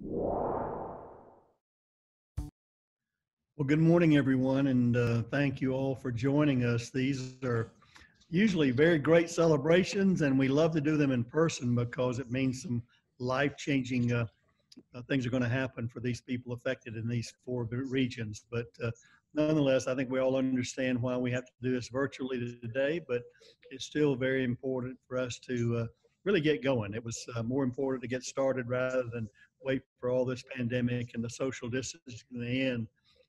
Well, good morning, everyone, and thank you all for joining us. These are usually very great celebrations, and we love to do them in person because it means some life-changing things are going to happen for these people affected in these four regions. But nonetheless, I think we all understand why we have to do this virtually today, but it's still very important for us to really get going. It was more important to get started rather than wait for all this pandemic and the social distancing in the end,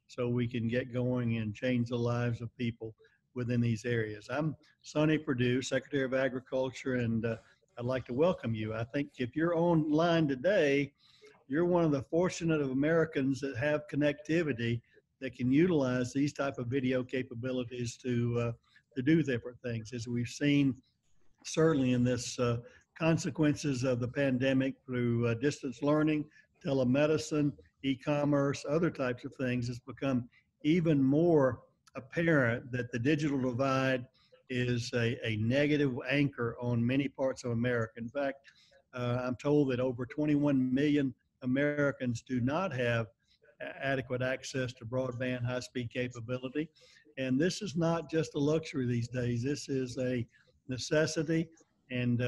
so we can get going and change the lives of people within these areas. I'm Sonny Perdue, Secretary of Agriculture, and I'd like to welcome you. I think if you're online today, you're one of the fortunate of Americans that have connectivity that can utilize these type of video capabilities to do different things. As we've seen, certainly in this consequences of the pandemic through distance learning, telemedicine, e-commerce, other types of things, it's become even more apparent that the digital divide is a negative anchor on many parts of America. In fact, I'm told that over 21 million Americans do not have adequate access to broadband high-speed capability. And this is not just a luxury these days. This is a necessity. And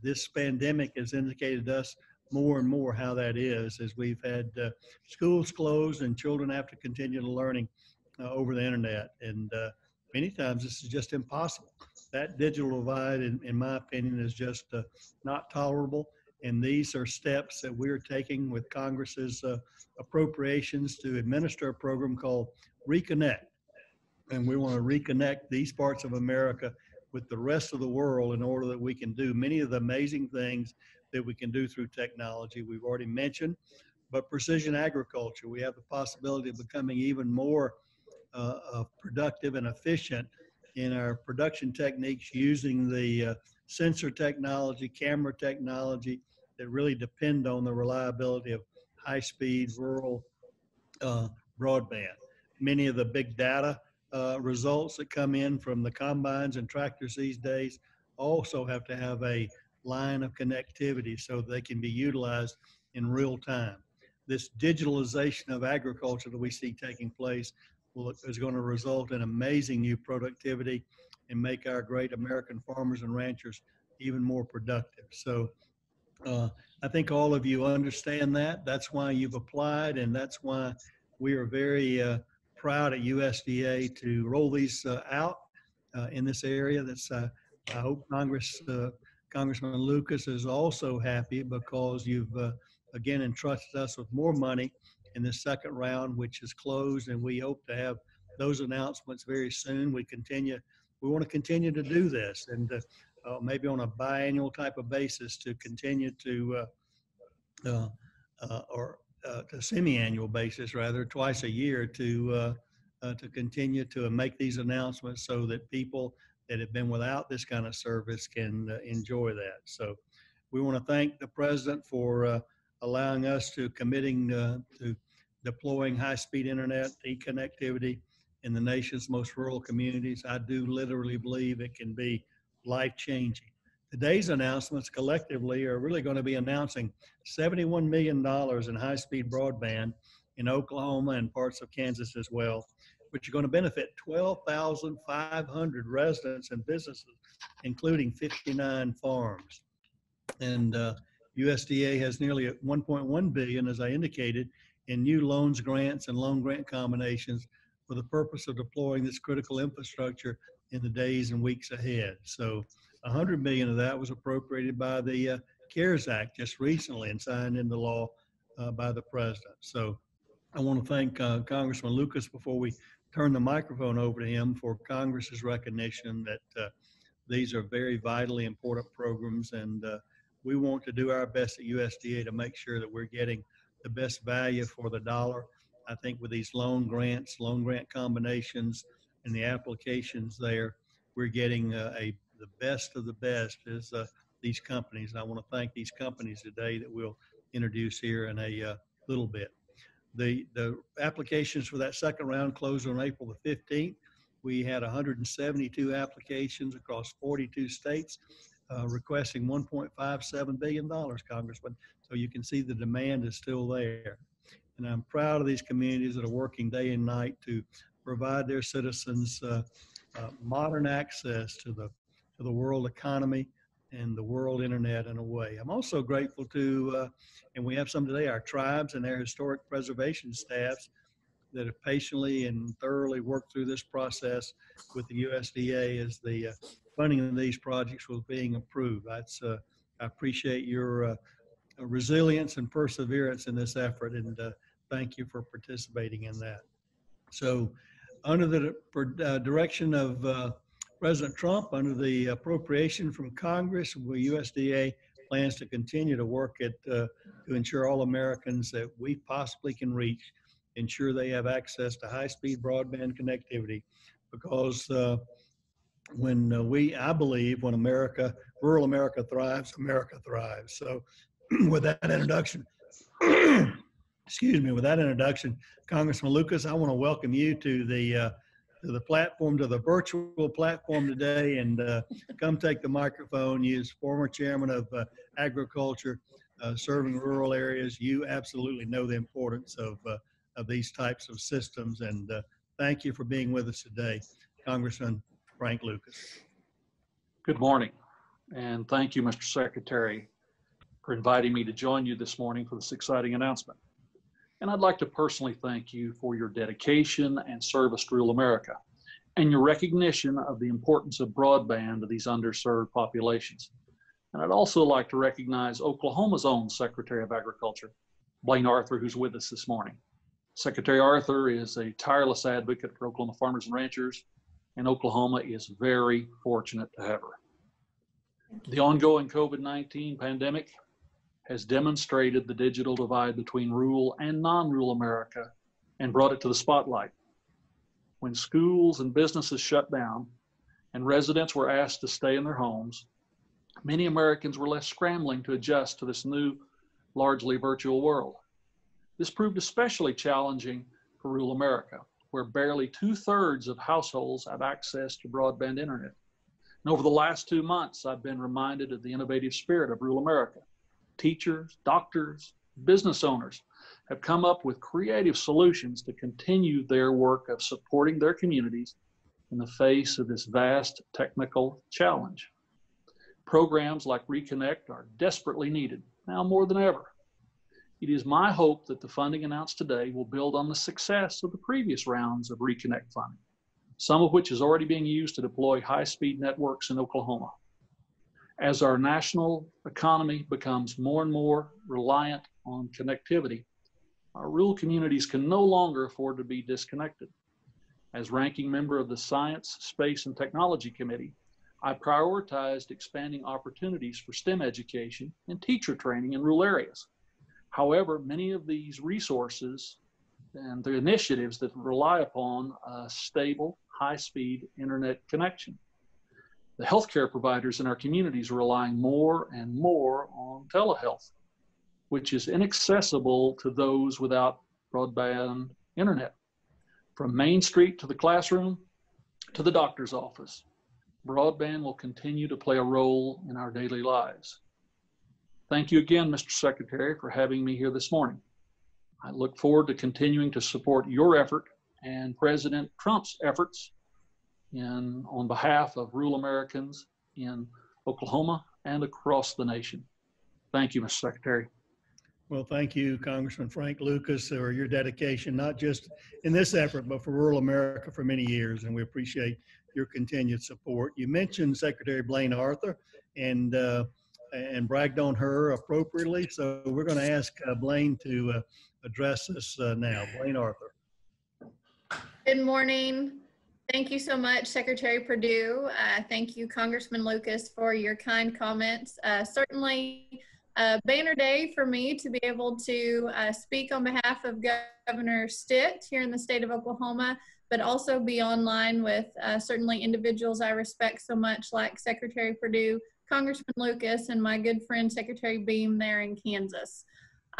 this pandemic has indicated to us more and more how that is, as we've had schools closed and children have to continue to learning over the internet. And many times this is just impossible. That digital divide, in my opinion, is just not tolerable. And these are steps that we're taking with Congress's appropriations to administer a program called ReConnect. And we want to reconnect these parts of America with the rest of the world in order that we can do many of the amazing things that we can do through technology we've already mentioned. But precision agriculture, we have the possibility of becoming even more productive and efficient in our production techniques using the sensor technology, camera technology that really depend on the reliability of high-speed rural broadband. Many of the big data results that come in from the combines and tractors these days also have to have a line of connectivity so they can be utilized in real time. This digitalization of agriculture that we see taking place is going to result in amazing new productivity and make our great American farmers and ranchers even more productive. So I think all of you understand that. That's why you've applied, and that's why we are very proud at USDA to roll these out in this area. That's I hope Congressman Lucas is also happy because you've again entrusted us with more money in the second round, which is closed, and we hope to have those announcements very soon. We want to continue to do this, and maybe on a biannual type of basis to continue to or to semi-annual basis, rather, twice a year to continue to make these announcements so that people that have been without this kind of service can enjoy that. So we want to thank the President for allowing us to committing to deploying high-speed internet e-connectivity in the nation's most rural communities. I do literally believe it can be life-changing. Today's announcements collectively are really going to be announcing $71 million in high-speed broadband in Oklahoma and parts of Kansas as well, which are going to benefit 12,500 residents and businesses, including 59 farms. And USDA has nearly 1.1 billion, as I indicated, in new loans, grants, and loan grant combinations for the purpose of deploying this critical infrastructure in the days and weeks ahead. So 100 million of that was appropriated by the CARES Act just recently and signed into law by the President. So I want to thank Congressman Lucas before we turn the microphone over to him for Congress's recognition that these are very vitally important programs, and we want to do our best at USDA to make sure that we're getting the best value for the dollar. I think with these loan grants, loan grant combinations, and the applications there, we're getting the best of the best is these companies. And I want to thank these companies today that we'll introduce here in a little bit. The applications for that second round closed on April the 15th. We had 172 applications across 42 states. requesting $1.57 billion, Congressman. So you can see the demand is still there. And I'm proud of these communities that are working day and night to provide their citizens modern access to the world economy and the world internet in a way. I'm also grateful to, and we have some today, our tribes and their historic preservation staffs that have patiently and thoroughly worked through this process with the USDA as the funding of these projects was being approved. I appreciate your resilience and perseverance in this effort, and thank you for participating in that. So under the direction of President Trump, under the appropriation from Congress, the USDA plans to continue to work to ensure all Americans that we possibly can reach, ensure they have access to high-speed broadband connectivity, because I believe when rural America thrives, America thrives. So with that introduction, excuse me, with that introduction, Congressman Lucas, I want to welcome you to the platform, to the virtual platform today, and come take the microphone. You, as former chairman of agriculture, serving rural areas, you absolutely know the importance of these types of systems, and thank you for being with us today, Congressman Frank Lucas. Good morning, and thank you, Mr. Secretary, for inviting me to join you this morning for this exciting announcement. And I'd like to personally thank you for your dedication and service to rural America and your recognition of the importance of broadband to these underserved populations. And I'd also like to recognize Oklahoma's own Secretary of Agriculture, Blaine Arthur, who's with us this morning. Secretary Arthur is a tireless advocate for Oklahoma farmers and ranchers, and Oklahoma is very fortunate to have her. The ongoing COVID-19 pandemic has demonstrated the digital divide between rural and non-rural America and brought it to the spotlight. When schools and businesses shut down and residents were asked to stay in their homes, many Americans were left scrambling to adjust to this new, largely virtual world. This proved especially challenging for rural America, where barely 2/3 of households have access to broadband internet. And over the last 2 months, I've been reminded of the innovative spirit of rural America. Teachers, doctors, business owners have come up with creative solutions to continue their work of supporting their communities in the face of this vast technical challenge. Programs like ReConnect are desperately needed, now more than ever. It is my hope that the funding announced today will build on the success of the previous rounds of ReConnect funding, some of which is already being used to deploy high-speed networks in Oklahoma. As our national economy becomes more and more reliant on connectivity, our rural communities can no longer afford to be disconnected. As ranking member of the Science, Space, and Technology Committee, I prioritized expanding opportunities for STEM education and teacher training in rural areas. However, many of these resources and the initiatives that rely upon a stable, high-speed internet connection. The healthcare providers in our communities are relying more and more on telehealth, which is inaccessible to those without broadband internet. From Main Street to the classroom to the doctor's office, broadband will continue to play a role in our daily lives. Thank you again, Mr. Secretary, for having me here this morning. I look forward to continuing to support your effort and President Trump's efforts on behalf of rural Americans in Oklahoma and across the nation. Thank you, Mr. Secretary. Well, thank you, Congressman Frank Lucas, for your dedication, not just in this effort, but for rural America for many years, and we appreciate your continued support. You mentioned Secretary Blaine Arthur and bragged on her appropriately, so we're going to ask Blaine to address us now. Blaine Arthur. Good morning. Thank you so much, Secretary Perdue. Thank you, Congressman Lucas, for your kind comments. Certainly a banner day for me to be able to speak on behalf of Governor Stitt here in the state of Oklahoma, but also be online with certainly individuals I respect so much, like Secretary Perdue, Congressman Lucas, and my good friend Secretary Beam there in Kansas.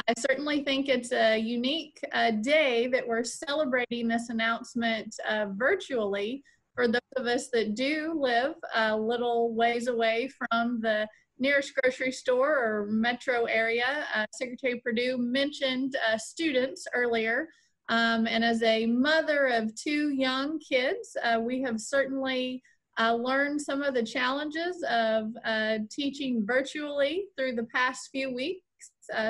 I certainly think it's a unique day that we're celebrating this announcement virtually for those of us that do live a little ways away from the nearest grocery store or metro area. Secretary Perdue mentioned students earlier. And as a mother of 2 young kids, we have certainly learned some of the challenges of teaching virtually through the past few weeks.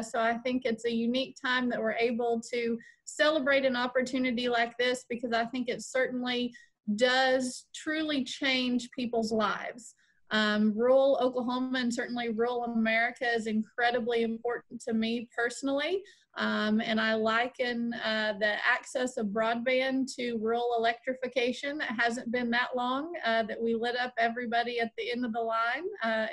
So I think it's a unique time that we're able to celebrate an opportunity like this, because I think it certainly does truly change people's lives. Rural Oklahoma and certainly rural America is incredibly important to me personally. And I liken the access of broadband to rural electrification. It hasn't been that long that we lit up everybody at the end of the line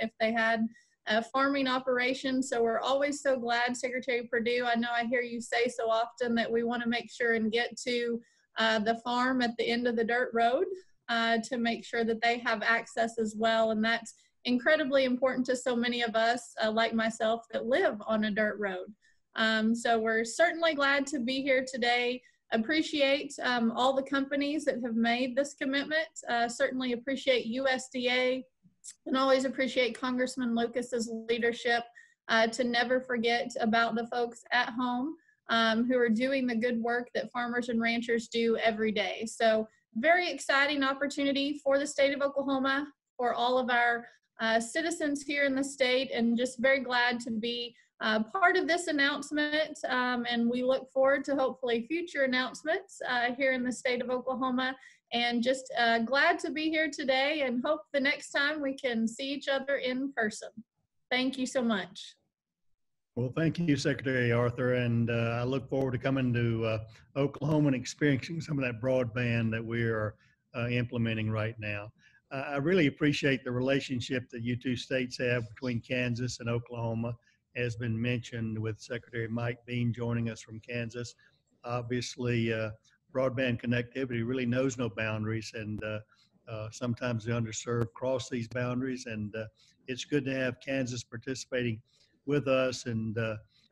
if they had a farming operation. So we're always so glad, Secretary Perdue, I know I hear you say so often that we want to make sure and get to the farm at the end of the dirt road to make sure that they have access as well. And that's incredibly important to so many of us, like myself, that live on a dirt road. So we're certainly glad to be here today. Appreciate all the companies that have made this commitment. Certainly appreciate USDA, and always appreciate Congressman Lucas's leadership to never forget about the folks at home who are doing the good work that farmers and ranchers do every day. So very exciting opportunity for the state of Oklahoma, for all of our citizens here in the state, and just very glad to be part of this announcement. And we look forward to hopefully future announcements here in the state of Oklahoma. And just glad to be here today, and hope the next time we can see each other in person. Thank you so much. Well, thank you, Secretary Arthur, and I look forward to coming to Oklahoma and experiencing some of that broadband that we are implementing right now. I really appreciate the relationship that you 2 states have between Kansas and Oklahoma, as been mentioned with Secretary Mike Beam joining us from Kansas. Obviously, broadband connectivity really knows no boundaries, and sometimes the underserved cross these boundaries, and it's good to have Kansas participating with us and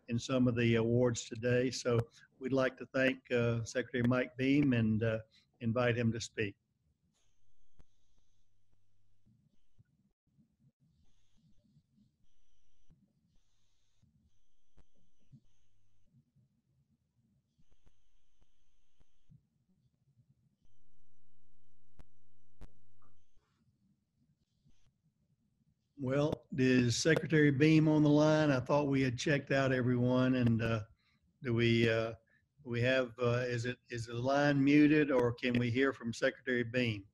in some of the awards today. So we'd like to thank Secretary Mike Beam and invite him to speak. Well, is Secretary Beam on the line? I thought we had checked out everyone, and do we have, is the line muted, or can we hear from Secretary Beam?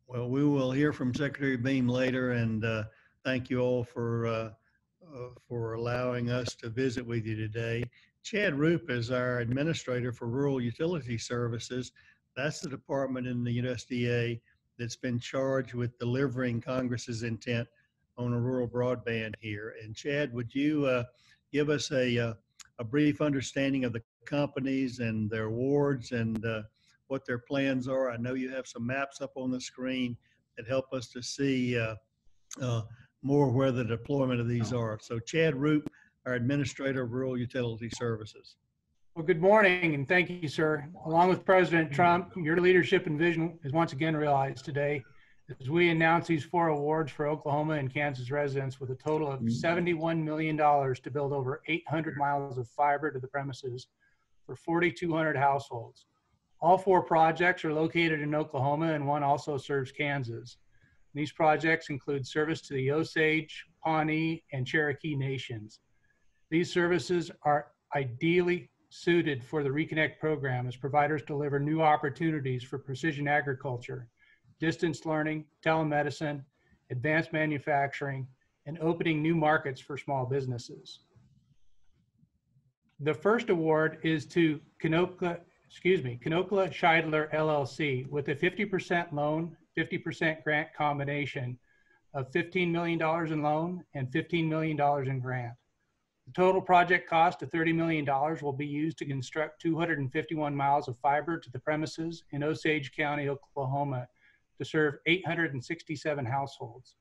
Well, we will hear from Secretary Beam later, and thank you all for allowing us to visit with you today. Chad Roop is our administrator for Rural Utility Services. That's the department in the USDA that's been charged with delivering Congress's intent on a rural broadband here. And Chad, would you give us a brief understanding of the companies and their awards and what their plans are? I know you have some maps up on the screen that help us to see more where the deployment of these are. So Chad Roop, our Administrator of Rural Utility Services. Well, good morning, and thank you, sir. Along with President Trump, your leadership and vision is once again realized today as we announce these 4 awards for Oklahoma and Kansas residents with a total of $71 million to build over 800 miles of fiber to the premises for 4,200 households. All 4 projects are located in Oklahoma, and one also serves Kansas. These projects include service to the Osage, Pawnee, and Cherokee nations. These services are ideally suited for the ReConnect program as providers deliver new opportunities for precision agriculture, distance learning, telemedicine, advanced manufacturing, and opening new markets for small businesses. The first award is to Knokla Scheidler LLC with a 50% loan, 50% grant combination of $15 million in loan and $15 million in grant. The total project cost of $30 million will be used to construct 251 miles of fiber to the premises in Osage County, Oklahoma, to serve 867 households.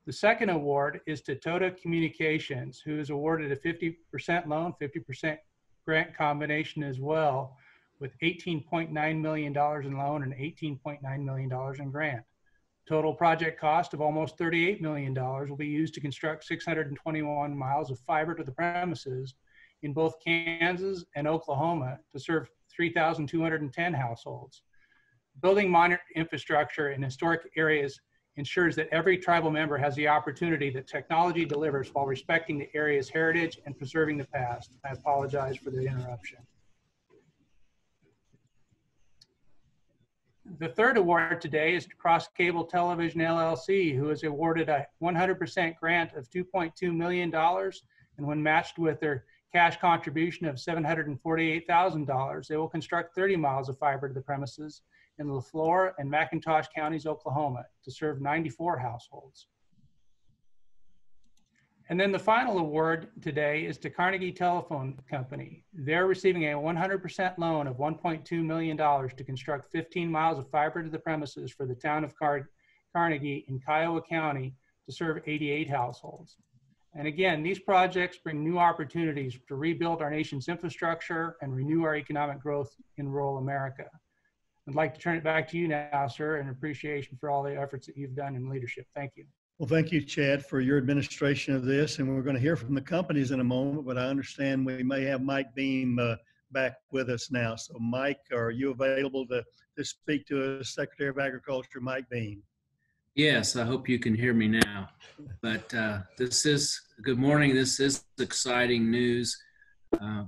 The second award is to Toto Communications, who is awarded a 50% loan, 50% grant combination as well, with $18.9 million in loan and $18.9 million in grant. Total project cost of almost $38 million will be used to construct 621 miles of fiber to the premises in both Kansas and Oklahoma to serve 3,210 households. Building modern infrastructure in historic areas ensures that every tribal member has the opportunity that technology delivers while respecting the area's heritage and preserving the past. I apologize for the interruption. The third award today is to Cross Cable Television LLC, who is awarded a 100% grant of $2.2 million, and when matched with their cash contribution of $748,000, they will construct 30 miles of fiber to the premises in LaFleur and McIntosh counties, Oklahoma, to serve 94 households. And then the final award today is to Carnegie Telephone Company. They're receiving a 100% loan of $1.2 million to construct 15 miles of fiber to the premises for the town of Carnegie in Kiowa County to serve 88 households. And again, these projects bring new opportunities to rebuild our nation's infrastructure and renew our economic growth in rural America. I'd like to turn it back to you now, sir, in appreciation for all the efforts that you've done in leadership. Thank you. Well, thank you, Chad, for your administration of this. And we're going to hear from the companies in a moment, but I understand we may have Mike Beam back with us now. So Mike, are you available to speak to us, Secretary of Agriculture, Mike Beam? Yes, I hope you can hear me now. But good morning. This is exciting news.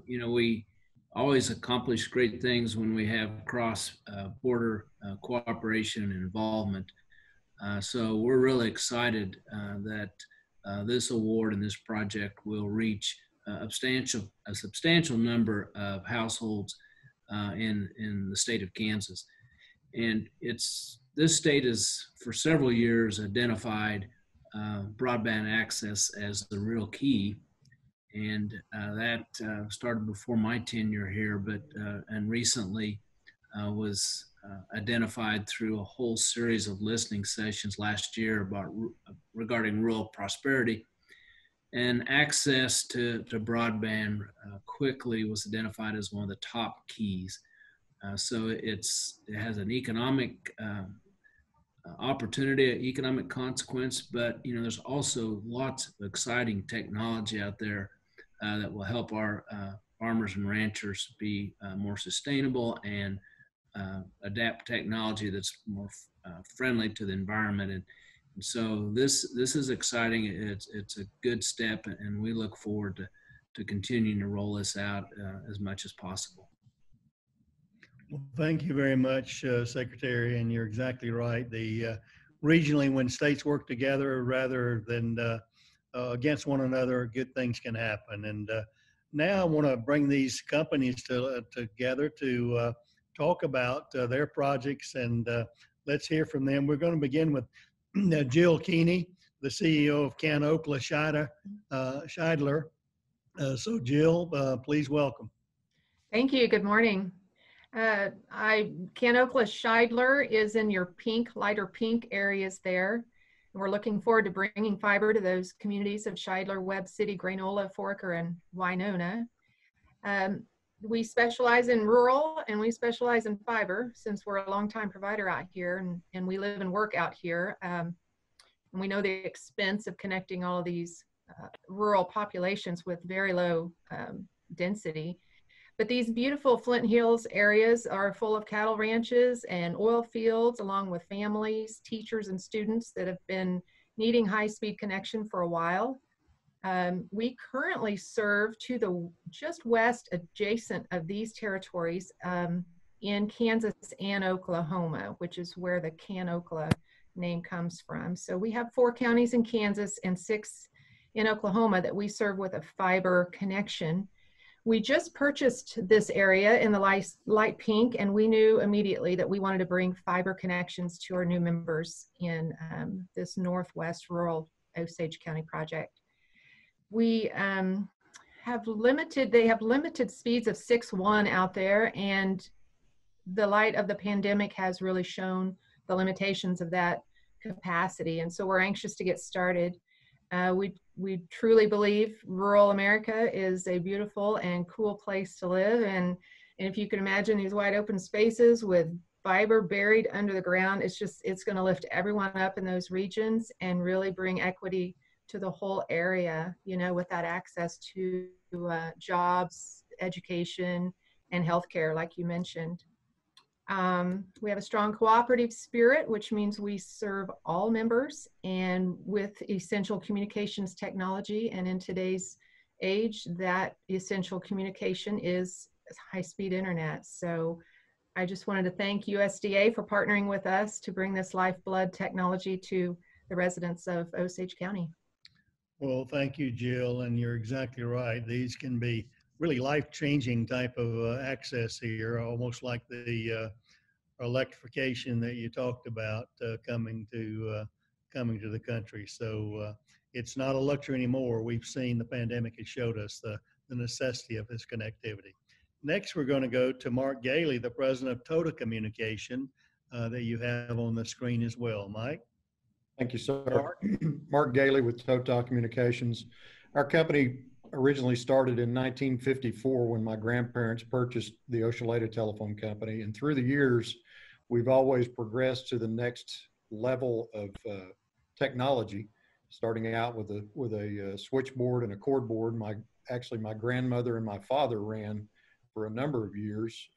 You know, we always accomplish great things when we have cross-border cooperation and involvement. So we're really excited that this award and this project will reach a substantial number of households in the state of Kansas. And this state has for several years identified broadband access as the real key. And that started before my tenure here, and recently was identified through a whole series of listening sessions last year regarding rural prosperity. And access to broadband quickly was identified as one of the top keys. So it has an economic opportunity, economic consequence, but you know, there's also lots of exciting technology out there that will help our farmers and ranchers be more sustainable and adapt technology that's more friendly to the environment. And so this is exciting. It's a good step, and we look forward to continuing to roll this out as much as possible. Well, thank you very much, Secretary, and you're exactly right. Regionally, when states work together rather than against one another, good things can happen. And now I want to bring these companies together to talk about their projects, and let's hear from them. We're going to begin with Jill Keeney, the CEO of Can-Okla Scheidler. So Jill, please welcome. Thank you. Good morning. Can-Okla Scheidler is in your lighter pink areas there. And we're looking forward to bringing fiber to those communities of Scheidler, Webb City, Grainola, Forker, and Winona. We specialize in rural and we specialize in fiber since we're a longtime provider out here and we live and work out here. And we know the expense of connecting all of these rural populations with very low density. But these beautiful Flint Hills areas are full of cattle ranches and oil fields, along with families, teachers, and students that have been needing high-speed connection for a while. We currently serve to the just west adjacent of these territories in Kansas and Oklahoma, which is where the Can-Okla name comes from. So we have 4 counties in Kansas and 6 in Oklahoma that we serve with a fiber connection. We just purchased this area in the light pink, and we knew immediately that we wanted to bring fiber connections to our new members in this northwest rural Osage County project. We they have limited speeds of 6.1 out there, and the light of the pandemic has really shown the limitations of that capacity. And so we're anxious to get started. We truly believe rural America is a beautiful and cool place to live. And if you can imagine these wide open spaces with fiber buried under the ground, it's going to lift everyone up in those regions and really bring equity to the whole area, you know, with that access to jobs, education, and healthcare, like you mentioned. We have a strong cooperative spirit, which means we serve all members and with essential communications technology. And in today's age, that essential communication is high-speed internet. So I just wanted to thank USDA for partnering with us to bring this lifeblood technology to the residents of Osage County. Well, thank you, Jill, and you're exactly right. These can be really life-changing type of access here, almost like the electrification that you talked about coming to the country. So it's not a luxury anymore. We've seen the pandemic has showed us the necessity of this connectivity. Next, we're going to go to Mark Gailey, the president of Toto Communication, that you have on the screen as well. Mike? Thank you, sir. Mark Gailey with Toto Communications. Our company originally started in 1954 when my grandparents purchased the Oshaleta Telephone Company. And through the years, we've always progressed to the next level of technology, starting out with a switchboard and a cord board. Actually, my grandmother and my father ran for a number of years.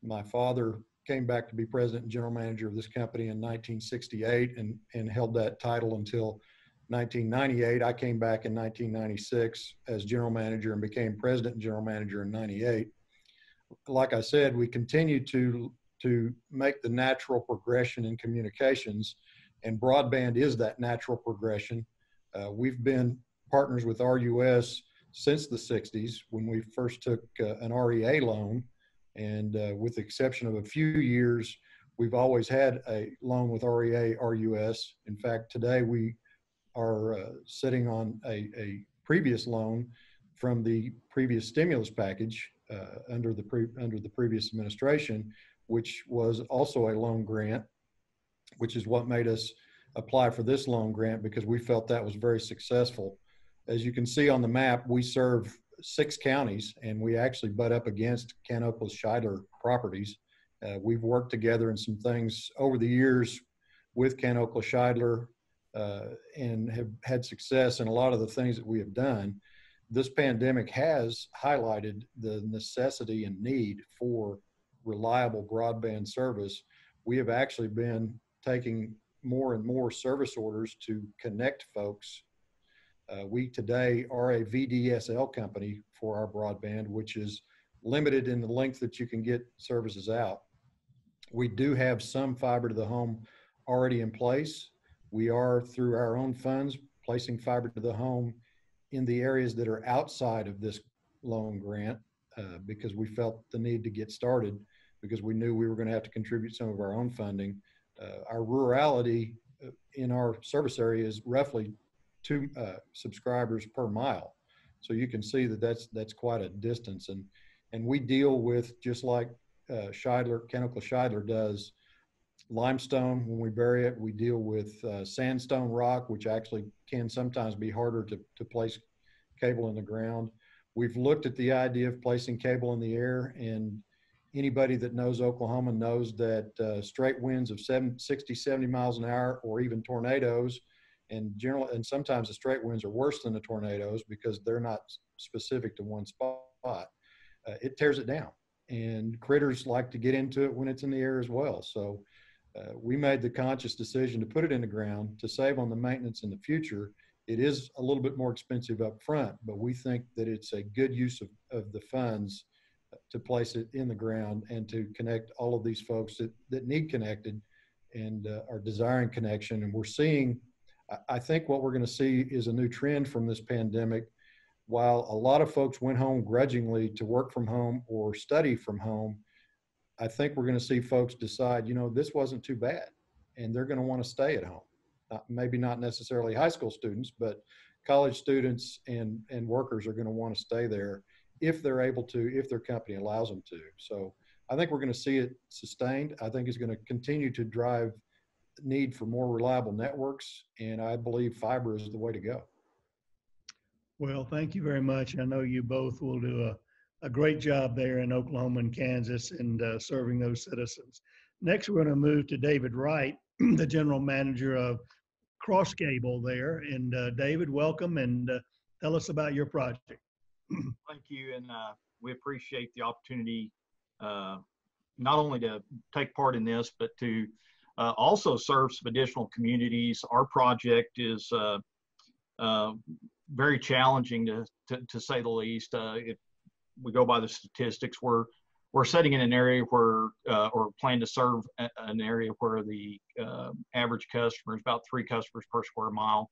My father came back to be president and general manager of this company in 1968 and held that title until 1998. I came back in 1996 as general manager and became president and general manager in 98. Like I said, we continue to make the natural progression in communications, and broadband is that natural progression. We've been partners with RUS since the 60s when we first took an REA loan. And with the exception of a few years, we've always had a loan with REA, RUS. In fact, today we are sitting on a previous loan from the previous stimulus package under the previous administration, which was also a loan grant, which is what made us apply for this loan grant because we felt that was very successful. As you can see on the map, we serve 6 counties, and we actually butt up against Kanokla-Shidler properties. We've worked together in some things over the years with Kanokla-Shidler and have had success in a lot of the things that we have done. This pandemic has highlighted the necessity and need for reliable broadband service. We have actually been taking more and more service orders to connect folks. We today are a VDSL company for our broadband, which is limited in the length that you can get services out. We do have some fiber to the home already in place. We are, through our own funds, placing fiber to the home in the areas that are outside of this loan grant because we felt the need to get started because we knew we were going to have to contribute some of our own funding. Our rurality in our service area is roughly 2 subscribers per mile. So you can see that that's quite a distance. And we deal with, just like Kanokla-Shidler does, limestone when we bury it. We deal with sandstone rock, which actually can sometimes be harder to place cable in the ground. We've looked at the idea of placing cable in the air, and anybody that knows Oklahoma knows that straight winds of 60, 70 miles an hour, or even tornadoes, and sometimes the straight winds are worse than the tornadoes because they're not specific to one spot. It tears it down, and critters like to get into it when it's in the air as well. So we made the conscious decision to put it in the ground to save on the maintenance in the future. It is a little bit more expensive up front, but we think that it's a good use of the funds to place it in the ground and to connect all of these folks that need connected and are desiring connection. And we're seeing, I think what we're going to see is a new trend from this pandemic. While a lot of folks went home grudgingly to work from home or study from home, I think we're going to see folks decide, you know, this wasn't too bad, and they're going to want to stay at home. Maybe not necessarily high school students, but college students and workers are going to want to stay there if they're able to, if their company allows them to. So I think we're going to see it sustained. I think it's going to continue to drive need for more reliable networks, and I believe fiber is the way to go. Well, thank you very much. I know you both will do a great job there in Oklahoma and Kansas and serving those citizens. Next, we're going to move to David Wright, the general manager of Cross Cable there. And David, welcome, and tell us about your project. Thank you, and we appreciate the opportunity not only to take part in this, but to also serve some additional communities. Our project is very challenging to say the least. We go by the statistics. We're sitting in an area where, or plan to serve an area where the average customer is about 3 customers per square mile.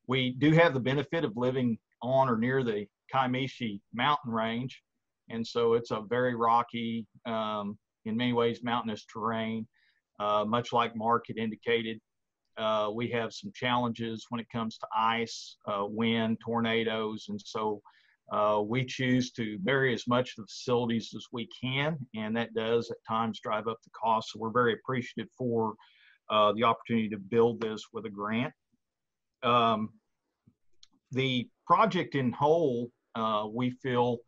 We do have the benefit of living on or near the Kaimishi mountain range. And so it's a very rocky, in many ways, mountainous terrain, much like Mark had indicated. We have some challenges when it comes to ice, wind, tornadoes, and so we choose to vary as much of the facilities as we can, and that does at times drive up the cost. So we're very appreciative for the opportunity to build this with a grant. The project in whole, we feel,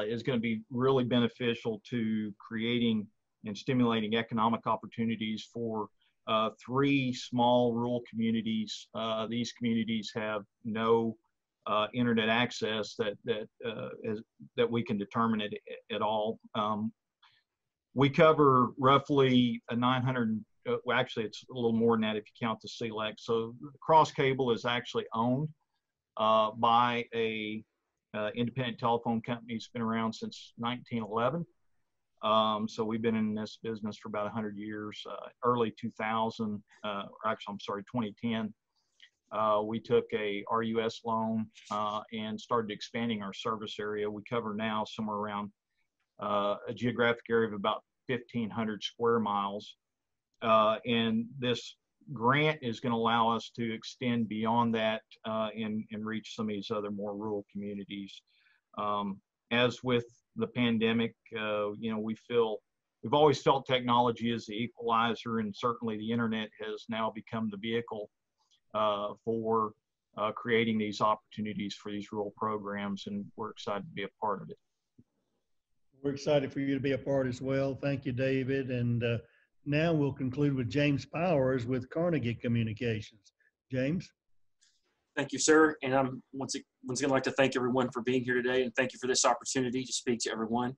is going to be really beneficial to creating and stimulating economic opportunities for 3 small rural communities. These communities have no internet access that we can determine at all. We cover roughly a 900, well, actually it's a little more than that if you count the CLEC. So Cross Cable is actually owned by a independent telephone company. It's been around since 1911. So we've been in this business for about 100 years. Early 2000, actually, I'm sorry, 2010, we took a RUS loan and started expanding our service area. We cover now somewhere around a geographic area of about 1,500 square miles. And this grant is going to allow us to extend beyond that and reach some of these other more rural communities. As with the pandemic, you know, we've always felt technology is the equalizer, and certainly the internet has now become the vehicle for creating these opportunities for these rural programs, and we're excited to be a part of it. We're excited for you to be a part as well. Thank you, David. And now we'll conclude with James Powers with Carnegie Communications. James? Thank you, sir. And I'm once again like to thank everyone for being here today, and thank you for this opportunity to speak to everyone.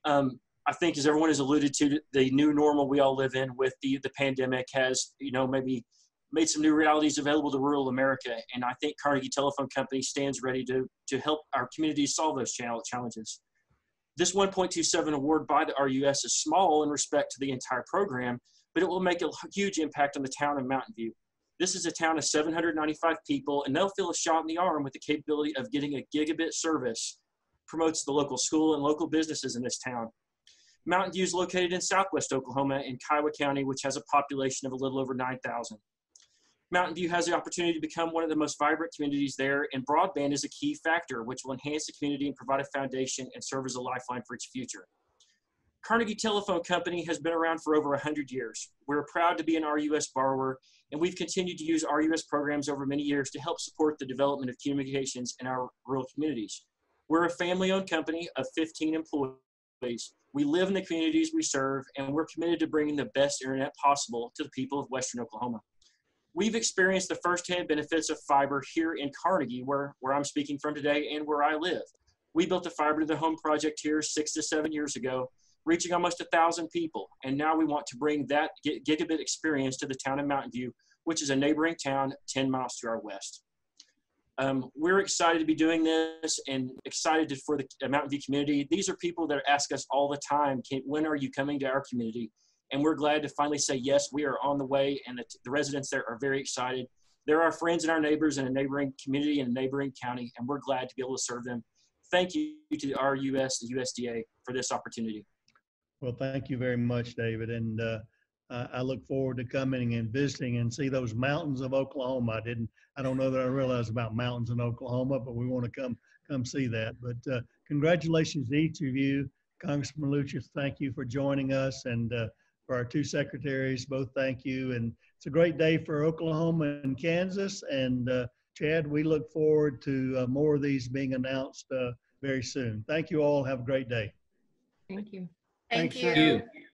I think, as everyone has alluded to, the new normal we all live in with the pandemic has, you know, maybe made some new realities available to rural America. And I think Carnegie Telephone Company stands ready to help our communities solve those challenges. This 1.27 award by the RUS is small in respect to the entire program, but it will make a huge impact on the town of Mountain View. This is a town of 795 people, and they'll feel a shot in the arm with the capability of getting a gigabit service. Promotes the local school and local businesses in this town. Mountain View is located in southwest Oklahoma in Kiowa County, which has a population of a little over 9,000. Mountain View has the opportunity to become one of the most vibrant communities there, and broadband is a key factor, which will enhance the community and provide a foundation and serve as a lifeline for its future. Carnegie Telephone Company has been around for over 100 years. We're proud to be an RUS borrower, and we've continued to use RUS programs over many years to help support the development of communications in our rural communities. We're a family-owned company of 15 employees. We live in the communities we serve, and we're committed to bringing the best internet possible to the people of Western Oklahoma. We've experienced the firsthand benefits of fiber here in Carnegie, where I'm speaking from today and where I live. We built a fiber to the home project here 6 to 7 years ago, reaching almost 1,000 people. And now we want to bring that gigabit experience to the town of Mountain View, which is a neighboring town 10 miles to our west. We're excited to be doing this and excited for the Mountain View community. These are people that ask us all the time, when are you coming to our community? And we're glad to finally say, yes, we are on the way, and the residents there are very excited. They're our friends and our neighbors in a neighboring community and a neighboring county, and we're glad to be able to serve them. Thank you to the RUS and USDA for this opportunity. Well, thank you very much, David. And I look forward to coming and visiting and see those mountains of Oklahoma. I don't know that I realized about mountains in Oklahoma, but we want to come see that. But congratulations to each of you. Congressman Lucius, thank you for joining us. And for our two secretaries. Both thank you. And it's a great day for Oklahoma and Kansas. And Chad, we look forward to more of these being announced very soon. Thank you all. Have a great day. Thank you. Thank Thanks, sir. you. Thank you.